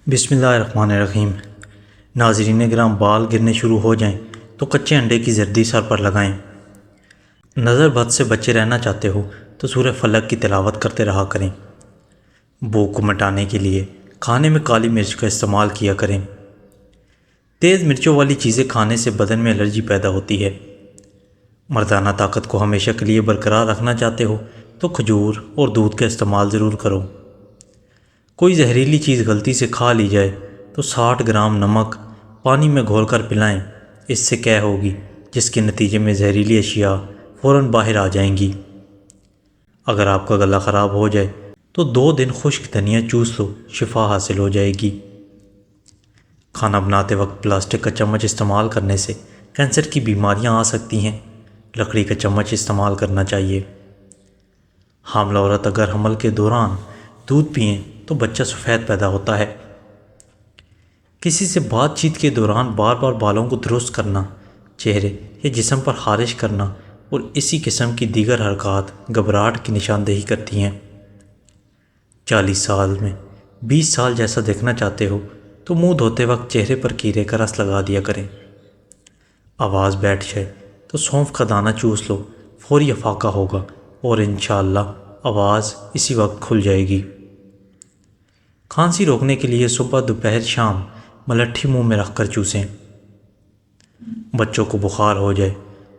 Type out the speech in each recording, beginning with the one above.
بسم اللہ الرحمن الرحیم۔ ناظرین گرام، بال گرنے شروع ہو جائیں تو کچے انڈے کی زردی سر پر لگائیں۔ نظر بد سے بچے رہنا چاہتے ہو تو سورہ فلق کی تلاوت کرتے رہا کریں۔ بو کو مٹانے کے لیے کھانے میں کالی مرچ کا استعمال کیا کریں۔ تیز مرچوں والی چیزیں کھانے سے بدن میں الرجی پیدا ہوتی ہے۔ مردانہ طاقت کو ہمیشہ کے لیے برقرار رکھنا چاہتے ہو تو کھجور اور دودھ کا استعمال ضرور کرو۔ کوئی زہریلی چیز غلطی سے کھا لی جائے تو 60 گرام نمک پانی میں گھول کر پلائیں۔ اس سے قے ہوگی، جس کے نتیجے میں زہریلی اشیاء فوراً باہر آ جائیں گی۔ اگر آپ کا گلا خراب ہو جائے تو 2 دن خشک دھنیا چوس لو، شفا حاصل ہو جائے گی۔ کھانا بناتے وقت پلاسٹک کا چمچ استعمال کرنے سے کینسر کی بیماریاں آ سکتی ہیں۔ لکڑی کا چمچ استعمال کرنا چاہیے۔ حاملہ عورت اگر حمل کے دوران دودھ پئیں تو بچہ سفید پیدا ہوتا ہے۔ کسی سے بات چیت کے دوران بار بار بالوں کو درست کرنا، چہرے یا جسم پر خارش کرنا اور اسی قسم کی دیگر حرکات گھبراہٹ کی نشاندہی کرتی ہیں۔ 40 سال میں 20 سال جیسا دیکھنا چاہتے ہو تو منہ دھوتے وقت چہرے پر کیرے کا رس لگا دیا کریں۔ آواز بیٹھ جائے تو سونف کا دانہ چوس لو، فوری افاقہ ہوگا اور انشاءاللہ آواز اسی وقت کھل جائے گی۔ کھانسی روکنے کے لیے صبح، دوپہر، شام ملٹھی منہ میں رکھ کر چوسیں۔ بچوں کو بخار ہو جائے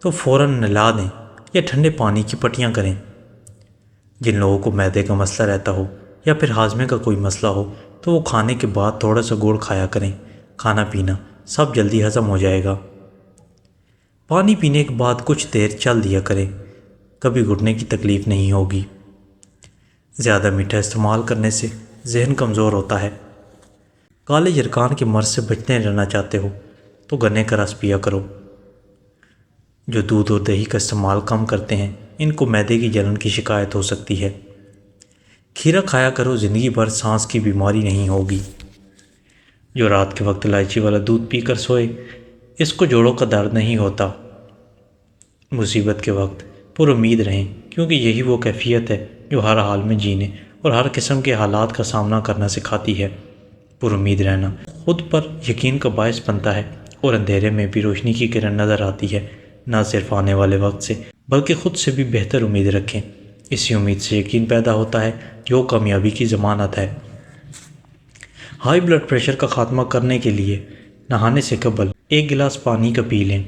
تو فوراً نہلا دیں یا ٹھنڈے پانی کی پٹیاں کریں۔ جن لوگوں کو معدے کا مسئلہ رہتا ہو یا پھر ہاضمے کا کوئی مسئلہ ہو تو وہ کھانے کے بعد تھوڑا سا گڑ کھایا کریں۔ کھانا پینا سب جلدی ہضم ہو جائے گا۔ پانی پینے کے بعد کچھ دیر چل دیا کریں، کبھی گھٹنے کی تکلیف نہیں ہوگی۔ زیادہ میٹھا استعمال کرنے سے ذہن کمزور ہوتا ہے۔ کالے یرقان کے مرض سے بچتے رہنا چاہتے ہو تو گنے کا رس پیا کرو۔ جو دودھ اور دہی کا استعمال کم کرتے ہیں ان کو معدے کی جلن کی شکایت ہو سکتی ہے۔ کھیرا کھایا کرو، زندگی بھر سانس کی بیماری نہیں ہوگی۔ جو رات کے وقت الائچی والا دودھ پی کر سوئے اس کو جوڑوں کا درد نہیں ہوتا۔ مصیبت کے وقت پر امید رہیں، کیونکہ یہی وہ کیفیت ہے جو ہر حال میں جینے اور ہر قسم کے حالات کا سامنا کرنا سکھاتی ہے۔ پر امید رہنا خود پر یقین کا باعث بنتا ہے اور اندھیرے میں بھی روشنی کی کرن نظر آتی ہے۔ نہ صرف آنے والے وقت سے بلکہ خود سے بھی بہتر امید رکھیں۔ اسی امید سے یقین پیدا ہوتا ہے جو کامیابی کی ضمانت ہے۔ ہائی بلڈ پریشر کا خاتمہ کرنے کے لیے نہانے سے قبل 1 گلاس پانی کا پی لیں۔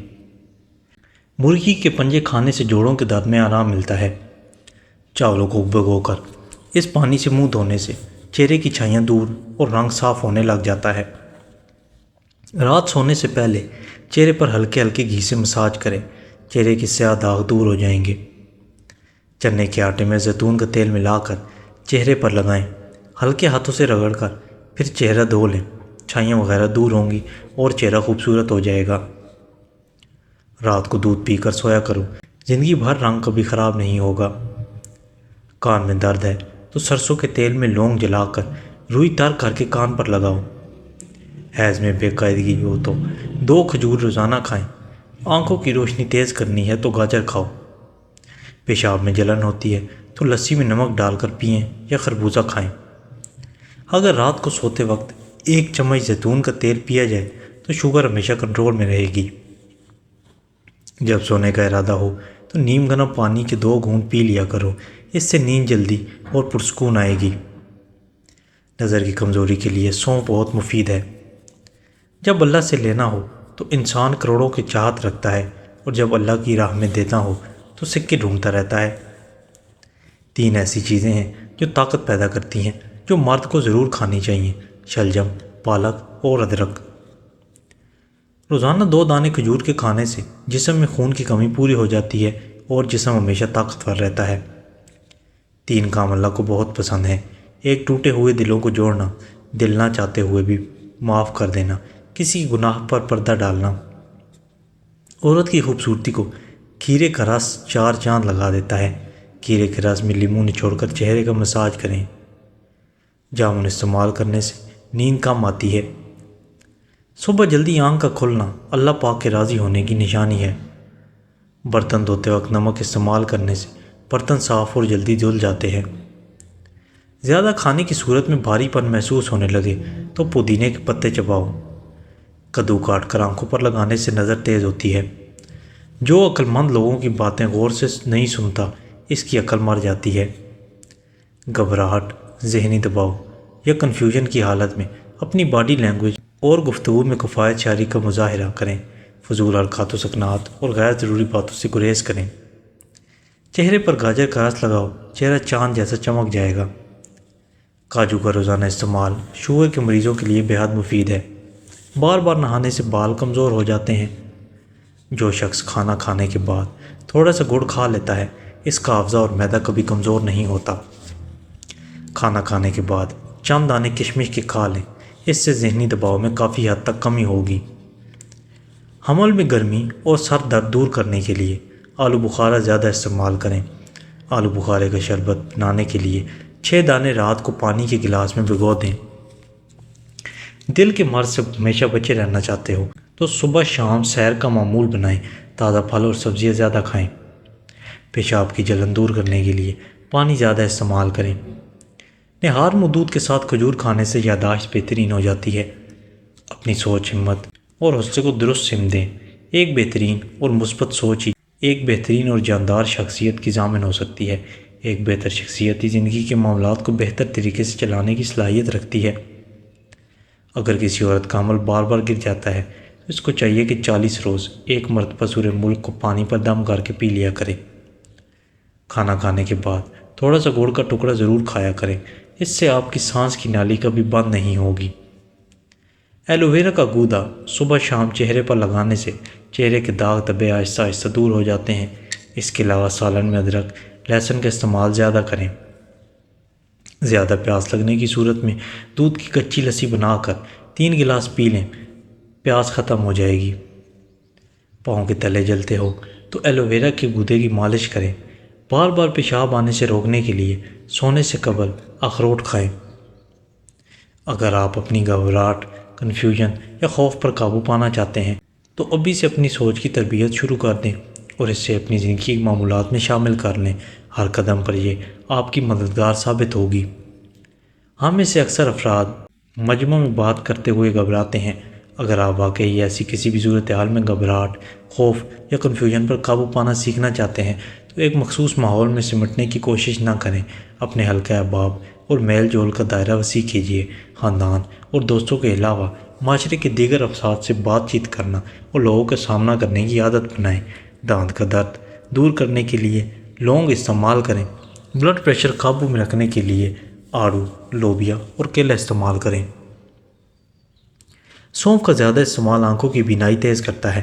مرغی کے پنجے کھانے سے جوڑوں کے درد میں آرام ملتا ہے۔ چاولوں کو بھگو کر اس پانی سے منہ دھونے سے چہرے کی چھائیاں دور اور رنگ صاف ہونے لگ جاتا ہے۔ رات سونے سے پہلے چہرے پر ہلکے ہلکے گھی سے مساج کریں، چہرے کے سیاہ داغ دور ہو جائیں گے۔ چنے کے آٹے میں زیتون کا تیل ملا کر چہرے پر لگائیں، ہلکے ہاتھوں سے رگڑ کر پھر چہرہ دھو لیں، چھائیاں وغیرہ دور ہوں گی اور چہرہ خوبصورت ہو جائے گا۔ رات کو دودھ پی کر سویا کرو، زندگی بھر رنگ کبھی خراب نہیں ہوگا۔ کان میں درد ہے تو سرسوں کے تیل میں لونگ جلا کر روئی تر کر کے کان پر لگاؤ۔ حیض میں بے قاعدگی ہو تو 2 کھجور روزانہ کھائیں۔ آنکھوں کی روشنی تیز کرنی ہے تو گاجر کھاؤ۔ پیشاب میں جلن ہوتی ہے تو لسی میں نمک ڈال کر پئیں یا خربوزہ کھائیں۔ اگر رات کو سوتے وقت 1 چمچ زیتون کا تیل پیا جائے تو شوگر ہمیشہ کنٹرول میں رہے گی۔ جب سونے کا ارادہ ہو تو نیم گرم پانی کے 2 گھونٹ پی لیا کرو، اس سے نیند جلدی اور پرسکون آئے گی۔ نظر کی کمزوری کے لیے سونف بہت مفید ہے۔ جب اللہ سے لینا ہو تو انسان کروڑوں کی چاہت رکھتا ہے اور جب اللہ کی راہ میں دینا ہو تو سکے ڈھونڈتا رہتا ہے۔ 3 ایسی چیزیں ہیں جو طاقت پیدا کرتی ہیں جو مرد کو ضرور کھانی چاہیے: شلجم، پالک اور ادرک۔ روزانہ 2 دانے کھجور کے کھانے سے جسم میں خون کی کمی پوری ہو جاتی ہے اور جسم ہمیشہ طاقتور رہتا ہے۔ 3 کام اللہ کو بہت پسند ہیں: 1 ٹوٹے ہوئے دلوں کو جوڑنا، دل نہ چاہتے ہوئے بھی معاف کر دینا، کسی گناہ پر پردہ ڈالنا۔ عورت کی خوبصورتی کو کھیرے کا رس 4 چاند لگا دیتا ہے۔ کھیرے کے رس میں لیموں نچوڑ کر چہرے کا مساج کریں۔ جامن استعمال کرنے سے نیند کم آتی ہے۔ صبح جلدی آنکھ کا کھلنا اللہ پاک کے راضی ہونے کی نشانی ہے۔ برتن دھوتے وقت نمک استعمال کرنے سے برتن صاف اور جلدی دھل جاتے ہیں۔ زیادہ کھانے کی صورت میں بھاری پن محسوس ہونے لگے تو پودینے کے پتے چباؤ۔ کدو کاٹ کر آنکھوں پر لگانے سے نظر تیز ہوتی ہے۔ جو عقل مند لوگوں کی باتیں غور سے نہیں سنتا اس کی عقل مر جاتی ہے۔ گھبراہٹ، ذہنی دباؤ یا کنفیوژن کی حالت میں اپنی باڈی لینگویج اور گفتگو میں کفایت شعری کا مظاہرہ کریں۔ فضول حرکات و سکنات اور غیر ضروری باتوں سے گریز کریں۔ چہرے پر گاجر کا رس لگاؤ، چہرہ چاند جیسا چمک جائے گا۔ کاجو کا روزانہ استعمال شوگر کے مریضوں کے لیے بے حد مفید ہے۔ بار بار نہانے سے بال کمزور ہو جاتے ہیں۔ جو شخص کھانا کھانے کے بعد تھوڑا سا گڑ کھا لیتا ہے اس کا حافظہ اور معدہ کبھی کمزور نہیں ہوتا۔ کھانا کھانے کے بعد چند دانے کشمش کے کھا لیں، اس سے ذہنی دباؤ میں کافی حد تک کمی ہوگی۔ حمل میں گرمی اور سر درد دور کرنے کے لیے آلو بخارا زیادہ استعمال کریں۔ آلو بخارے کا شربت بنانے کے لیے 6 دانے رات کو پانی کے گلاس میں بھگو دیں۔ دل کے مرض سے ہمیشہ بچے رہنا چاہتے ہو تو صبح شام سیر کا معمول بنائیں، تازہ پھل اور سبزیاں زیادہ کھائیں۔ پیشاب کی جلن دور کرنے کے لیے پانی زیادہ استعمال کریں۔ نہار میں دودھ کے ساتھ کھجور کھانے سے یادداشت بہترین ہو جاتی ہے۔ اپنی سوچ، ہمت اور حوصلے کو درست سمت دیں۔ ایک بہترین اور مثبت سوچ ہی ایک بہترین اور جاندار شخصیت کی ضامن ہو سکتی ہے۔ ایک بہتر شخصیت ہی زندگی کے معاملات کو بہتر طریقے سے چلانے کی صلاحیت رکھتی ہے۔ اگر کسی عورت کا حمل بار بار گر جاتا ہے تو اس کو چاہیے کہ 40 روز ایک مرتبہ سورہ ملک کو پانی پر دم کر کے پی لیا کرے۔ کھانا کھانے کے بعد تھوڑا سا گڑ کا ٹکڑا ضرور کھایا کریں، اس سے آپ کی سانس کی نالی کبھی بند نہیں ہوگی۔ ایلو ویرا کا گودا صبح شام چہرے پر لگانے سے چہرے کے داغ دھبے آہستہ آہستہ دور ہو جاتے ہیں۔ اس کے علاوہ سالن میں ادرک، لہسن کا استعمال زیادہ کریں۔ زیادہ پیاس لگنے کی صورت میں دودھ کی کچی لسی بنا کر 3 گلاس پی لیں، پیاس ختم ہو جائے گی۔ پاؤں کے تلے جلتے ہو تو ایلو ویرا کے گودے کی مالش کریں۔ بار بار پیشاب آنے سے روکنے کے لیے سونے سے قبل اخروٹ کھائیں۔ اگر آپ اپنی گھبراہٹ، کنفیوژن یا خوف پر قابو پانا چاہتے ہیں تو ابھی سے اپنی سوچ کی تربیت شروع کر دیں اور اس سے اپنی زندگی کے معمولات میں شامل کر لیں۔ ہر قدم پر یہ آپ کی مددگار ثابت ہوگی۔ ہم میں سے اکثر افراد مجمع میں بات کرتے ہوئے گھبراتے ہیں۔ اگر آپ واقعی ایسی کسی بھی صورتحال میں گھبراہٹ، خوف یا کنفیوژن پر قابو پانا سیکھنا چاہتے ہیں تو ایک مخصوص ماحول میں سمٹنے کی کوشش نہ کریں۔ اپنے حلقہ احباب اور میل جول کا دائرہ وسیع کیجیے۔ خاندان اور دوستوں کے علاوہ معاشرے کے دیگر افراد سے بات چیت کرنا اور لوگوں کا سامنا کرنے کی عادت بنائیں۔ دانت کا درد دور کرنے کے لیے لونگ استعمال کریں۔ بلڈ پریشر قابو میں رکھنے کے لیے آڑو، لوبیا اور کیلا استعمال کریں۔ سونف کا زیادہ استعمال آنکھوں کی بینائی تیز کرتا ہے۔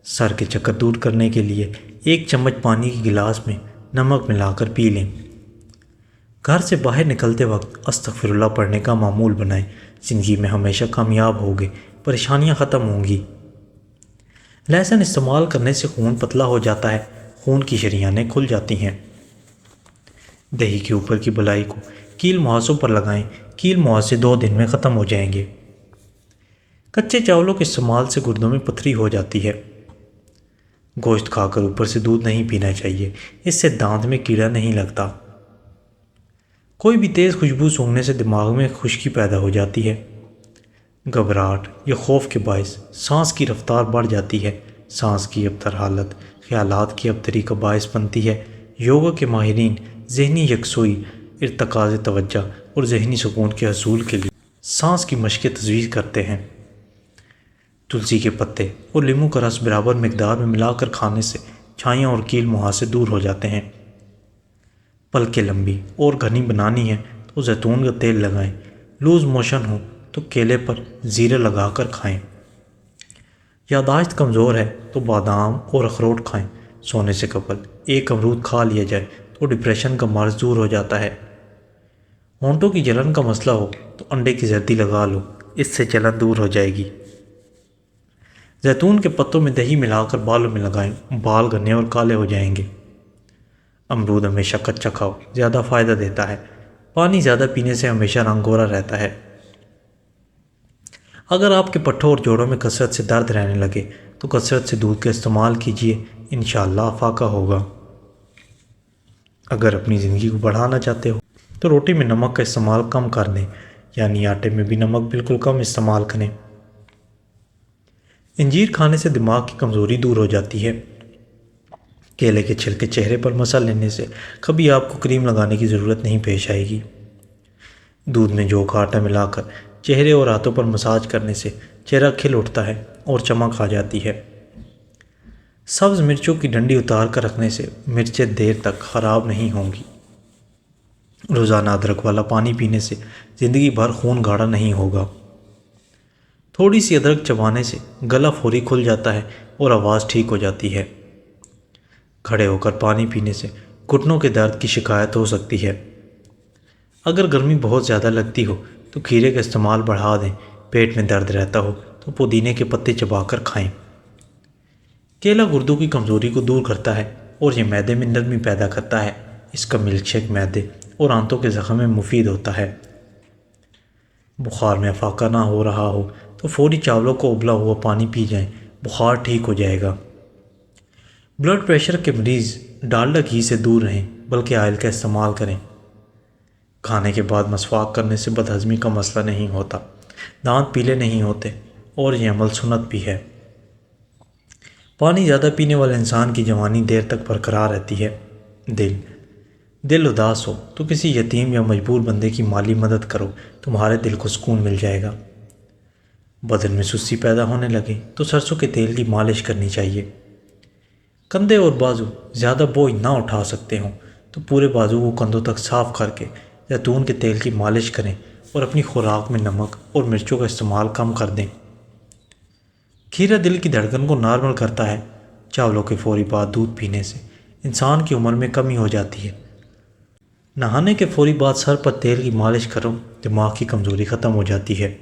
سر کے چکر دور کرنے کے لیے 1 چمچ پانی کے گلاس میں نمک ملا کر پی لیں۔ گھر سے باہر نکلتے وقت استغفر اللہ پڑھنے کا معمول بنائیں۔ زندگی میں ہمیشہ کامیاب ہوگے، پریشانیاں ختم ہوں گی۔ لہسن استعمال کرنے سے خون پتلا ہو جاتا ہے، خون کی شریانیں کھل جاتی ہیں۔ دہی کے اوپر کی بلائی کو کیل مہاسوں پر لگائیں، کیل مہاسے 2 دن میں ختم ہو جائیں گے۔ کچے چاولوں کے استعمال سے گردوں میں پتھری ہو جاتی ہے۔ گوشت کھا کر اوپر سے دودھ نہیں پینا چاہیے، اس سے دانت میں کیڑا نہیں لگتا۔ کوئی بھی تیز خوشبو سونگھنے سے دماغ میں خشکی پیدا ہو جاتی ہے۔ گھبراہٹ یا خوف کے باعث سانس کی رفتار بڑھ جاتی ہے۔ سانس کی ابتر حالت خیالات کی ابتری کا باعث بنتی ہے۔ یوگا کے ماہرین ذہنی یکسوئی، ارتکاز توجہ اور ذہنی سکون کے حصول کے لیے سانس کی مشقیں تجویز کرتے ہیں۔ تلسی کے پتے اور لیموں کا رس برابر مقدار میں ملا کر کھانے سے چھائیاں اور کیل مہاسے دور ہو جاتے ہیں۔ پلکیں لمبی اور گھنی بنانی ہے تو زیتون کا تیل لگائیں۔ لوز موشن ہو تو کیلے پر زیرہ لگا کر کھائیں۔ یادداشت کمزور ہے تو بادام اور اخروٹ کھائیں۔ سونے سے قبل 1 امرود کھا لیا جائے تو ڈپریشن کا مرض دور ہو جاتا ہے۔ ہونٹوں کی جلن کا مسئلہ ہو تو انڈے کی زردی لگا لو، اس سے جلن دور ہو جائے گی۔ زیتون کے پتوں میں دہی ملا کر بالوں میں لگائیں، بال گھنے اور کالے ہو جائیں گے۔ امرود ہمیشہ کچا کھاؤ، زیادہ فائدہ دیتا ہے۔ پانی زیادہ پینے سے ہمیشہ رنگ گورا رہتا ہے۔ اگر آپ کے پٹھوں اور جوڑوں میں کثرت سے درد رہنے لگے تو کثرت سے دودھ کا استعمال کیجیے، انشاءاللہ افاقہ ہوگا۔ اگر اپنی زندگی کو بڑھانا چاہتے ہو تو روٹی میں نمک کا استعمال کم کر دیں، یعنی آٹے میں بھی نمک بالکل کم استعمال کریں۔ انجیر کھانے سے دماغ کی کمزوری دور ہو جاتی ہے۔ کیلے کے چھلکے چہرے پر مسل لینے سے کبھی آپ کو کریم لگانے کی ضرورت نہیں پیش آئے گی۔ دودھ میں جو کا آٹا ملا کر چہرے اور ہاتھوں پر مساج کرنے سے چہرہ کھل اٹھتا ہے اور چمک آ جاتی ہے۔ سبز مرچوں کی ڈنڈی اتار کر رکھنے سے مرچیں دیر تک خراب نہیں ہوں گی۔ روزانہ ادرک والا پانی پینے سے زندگی بھر خون گاڑھا نہیں ہوگا۔ تھوڑی سی ادرک چبانے سے گلا فوری کھل جاتا ہے اور آواز ٹھیک ہو جاتی ہے۔ کھڑے ہو کر پانی پینے سے گھٹنوں کے درد کی شکایت ہو سکتی ہے۔ اگر گرمی بہت زیادہ لگتی ہو تو کھیرے کا استعمال بڑھا دیں۔ پیٹ میں درد رہتا ہو تو پودینے کے پتے چبا کر کھائیں۔ کیلا گردوں کی کمزوری کو دور کرتا ہے اور یہ معدے میں نرمی پیدا کرتا ہے۔ اس کا ملک شیک معدے اور آنتوں کے زخم میں مفید ہوتا ہے۔ بخار میں افاقہ نہ ہو رہا ہو تو فوری چاولوں کو ابلا ہوا پانی پی جائیں، بخار ٹھیک ہو جائے گا۔ بلڈ پریشر کے مریض ڈالڈا گھی سے دور رہیں بلکہ آئل کا استعمال کریں۔ کھانے کے بعد مسواک کرنے سے بد ہضمی کا مسئلہ نہیں ہوتا، دانت پیلے نہیں ہوتے اور یہ عمل سنت بھی ہے۔ پانی زیادہ پینے والے انسان کی جوانی دیر تک برقرار رہتی ہے۔ دل اداس ہو تو کسی یتیم یا مجبور بندے کی مالی مدد کرو، تمہارے دل کو سکون مل جائے گا۔ بدن میں سستی پیدا ہونے لگے تو سرسوں کے تیل کی مالش کرنی چاہیے۔ کندھے اور بازو زیادہ بوجھ نہ اٹھا سکتے ہوں تو پورے بازو کو کندھوں تک صاف کر کے زیتون کے تیل کی مالش کریں اور اپنی خوراک میں نمک اور مرچوں کا استعمال کم کر دیں۔ کھیرا دل کی دھڑکن کو نارمل کرتا ہے۔ چاولوں کے فوری بعد دودھ پینے سے انسان کی عمر میں کمی ہو جاتی ہے۔ نہانے کے فوری بعد سر پر تیل کی مالش کرو، دماغ کی کمزوری ختم ہو جاتی ہے۔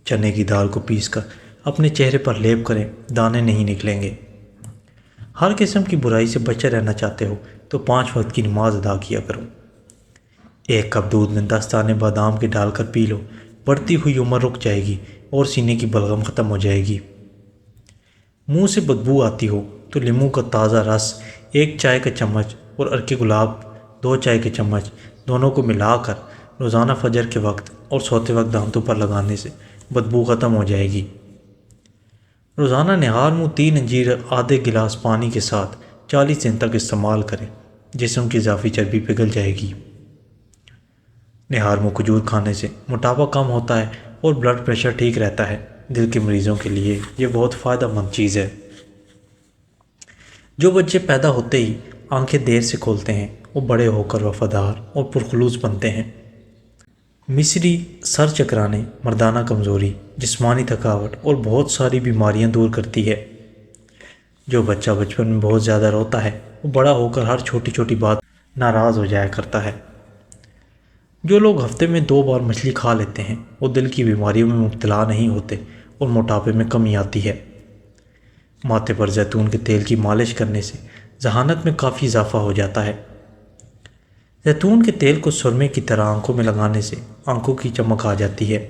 چنے کی دال کو پیس کر اپنے چہرے پر لیپ کریں، دانے نہیں نکلیں گے۔ ہر قسم کی برائی سے بچے رہنا چاہتے ہو تو 5 وقت کی نماز ادا کیا کرو۔ 1 کپ دودھ میں 10 دانے بادام کے ڈال کر پی لو، بڑھتی ہوئی عمر رک جائے گی اور سینے کی بلغم ختم ہو جائے گی۔ منہ سے بدبو آتی ہو تو لیموں کا تازہ رس 1 چائے کا چمچ اور عرق گلاب 2 چائے کے چمچ دونوں کو ملا کر روزانہ فجر کے وقت اور سوتے وقت دانتوں پر لگانے سے بدبو ختم ہو جائے گی۔ روزانہ نہار منہ 3 انجیر آدھے گلاس پانی کے ساتھ 40 دن تک استعمال کریں، جسم کی اضافی چربی پگھل جائے گی۔ نہار منہ کھجور کھانے سے موٹاپا کم ہوتا ہے اور بلڈ پریشر ٹھیک رہتا ہے۔ دل کے مریضوں کے لیے یہ بہت فائدہ مند چیز ہے۔ جو بچے پیدا ہوتے ہی آنکھیں دیر سے کھولتے ہیں وہ بڑے ہو کر وفادار اور پرخلوص بنتے ہیں۔ مصری سر چکرانے، مردانہ کمزوری، جسمانی تھکاوٹ اور بہت ساری بیماریاں دور کرتی ہے۔ جو بچہ بچپن میں بہت زیادہ روتا ہے وہ بڑا ہو کر ہر چھوٹی چھوٹی بات ناراض ہو جایا کرتا ہے۔ جو لوگ ہفتے میں 2 بار مچھلی کھا لیتے ہیں وہ دل کی بیماریوں میں مبتلا نہیں ہوتے اور موٹاپے میں کمی آتی ہے۔ ماتھے پر زیتون کے تیل کی مالش کرنے سے ذہانت میں کافی اضافہ ہو جاتا ہے۔ زیتون کے تیل کو سرمے کی طرح آنکھوں میں لگانے سے آنکھوں کی چمک آ جاتی ہے۔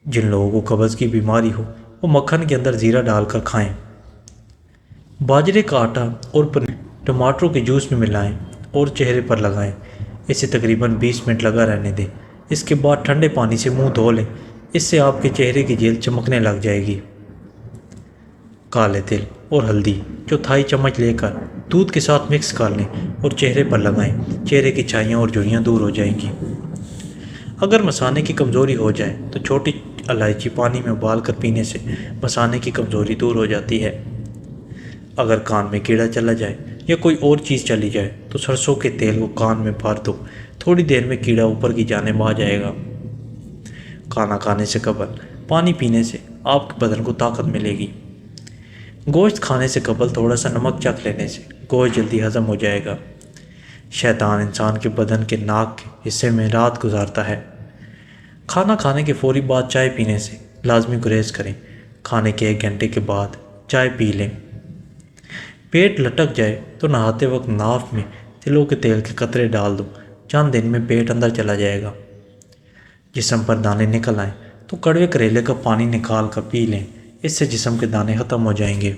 جن لوگوں کو قبض کی بیماری ہو وہ مکھن کے اندر زیرہ ڈال کر کھائیں۔ باجرے کا آٹا اور پنیر ٹماٹروں کے جوس میں ملائیں اور چہرے پر لگائیں۔ اسے تقریباً 20 منٹ لگا رہنے دیں۔ اس کے بعد ٹھنڈے پانی سے منہ دھو لیں، اس سے آپ کے چہرے کی جلد چمکنے لگ جائے گی۔ کالے تل اور ہلدی 1/4 چمچ لے کر دودھ کے ساتھ مکس کر لیں اور چہرے پر لگائیں، چہرے کی چھائیاں اور جھریاں دور ہو جائیں گی۔ اگر مثانے کی کمزوری ہو جائے تو چھوٹی الائچی پانی میں ابال کر پینے سے مثانے کی کمزوری دور ہو جاتی ہے۔ اگر کان میں کیڑا چلا جائے یا کوئی اور چیز چلی جائے تو سرسوں کے تیل کو کان میں بھر دو، تھوڑی دیر میں کیڑا اوپر کی جانب آ جائے گا۔ کھانا کھانے سے قبل پانی پینے سے آپ کے بدن کو طاقت ملے گی۔ گوشت کھانے سے قبل تھوڑا سا نمک چکھ لینے سے گوشت جلدی ہضم ہو جائے گا۔ شیطان انسان کے بدن کے ناک کے حصے میں رات گزارتا ہے۔ کھانا کھانے کے فوری بعد چائے پینے سے لازمی گریز کریں۔ کھانے کے 1 گھنٹے کے بعد چائے پی لیں۔ پیٹ لٹک جائے تو نہاتے وقت ناف میں تلوں کے تیل کے قطرے ڈال دو، چند دن میں پیٹ اندر چلا جائے گا۔ جسم پر دانے نکل آئیں تو کڑوے کریلے کا پانی نکال کر پی لیں، اس سے جسم کے دانے ختم ہو جائیں گے۔